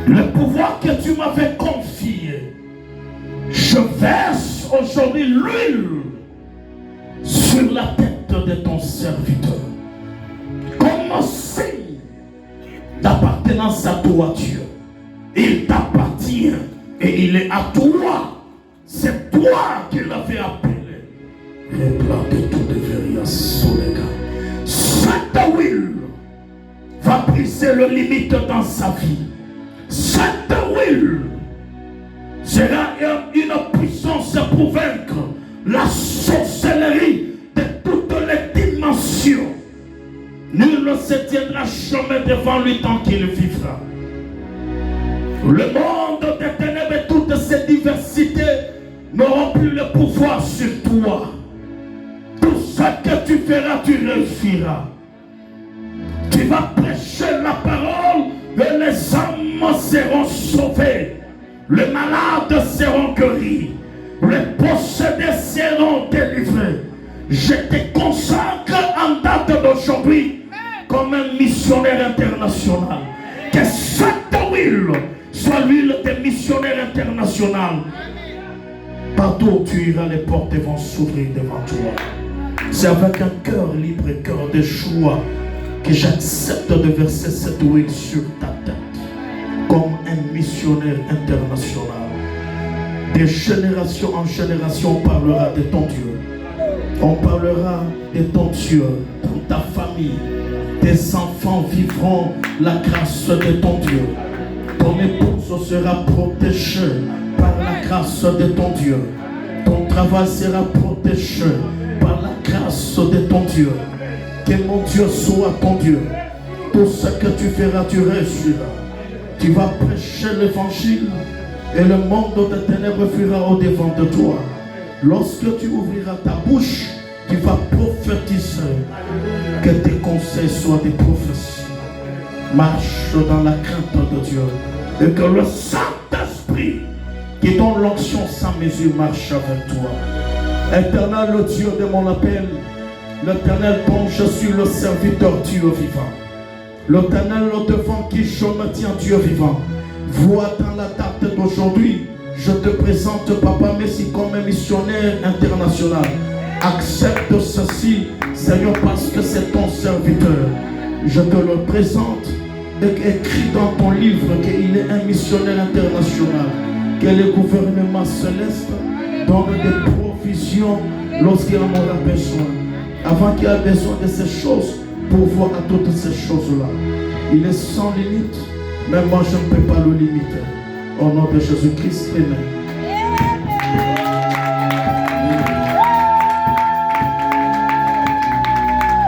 Le pouvoir que tu m'avais confié, je verse aujourd'hui l'huile sur la tête de ton serviteur. Comme signe d'appartenance à toi, Dieu. Il t'appartient et il est à toi. C'est toi qui l'avais appelé. Replante tout deveria solega. Cette huile va briser le limite dans sa vie. Cette huile sera une puissance pour vaincre la sorcellerie de toutes les dimensions. Nul ne se tiendra jamais devant lui tant qu'il vivra. Le monde des ténèbres et toutes ces diversités n'auront plus le pouvoir sur toi. Tout ce que tu feras, tu réussiras. Tu vas prêcher la parole et les âmes seront sauvées. Les malades seront guéris. Les possédés seront délivrés. Je te consacre en date d'aujourd'hui comme un missionnaire international. Que cette huile soit l'huile des missionnaires internationaux. Partout où tu iras, les portes vont s'ouvrir devant toi. C'est avec un cœur libre et cœur de choix que j'accepte de verser cette huile sur ta tête comme un missionnaire international. De génération en génération, on parlera de ton Dieu. On parlera de ton Dieu dans ta famille. Tes enfants vivront la grâce de ton Dieu. Ton épouse sera protégée par la grâce de ton Dieu. Ton travail sera protégé par la grâce de ton Dieu. Que mon Dieu soit ton Dieu. Tout ce que tu feras, tu réussiras. Tu vas prêcher l'évangile et le monde des ténèbres fuira au-devant de toi. Lorsque tu ouvriras ta bouche, tu vas prophétiser. Que tes conseils soient des prophéties. Marche dans la crainte de Dieu. Et que le Saint-Esprit qui donne l'onction sans mesure marche avec toi. Éternel, le Dieu de mon appel, l'Éternel dont je suis le serviteur, Dieu vivant. L'Éternel, devant qui je me tiens, Dieu vivant. Vois dans la date d'aujourd'hui, je te présente Papa Messi comme un missionnaire international. Accepte ceci, Seigneur, parce que c'est ton serviteur. Je te le présente et écrit dans ton livre qu'il est un missionnaire international. Que le gouvernement céleste donne des provisions lorsqu'il en aura besoin. Avant qu'il ait besoin de ces choses, pour voir à toutes ces choses-là. Il est sans limite, mais moi je ne peux pas le limiter. Au nom de Jésus-Christ, amen.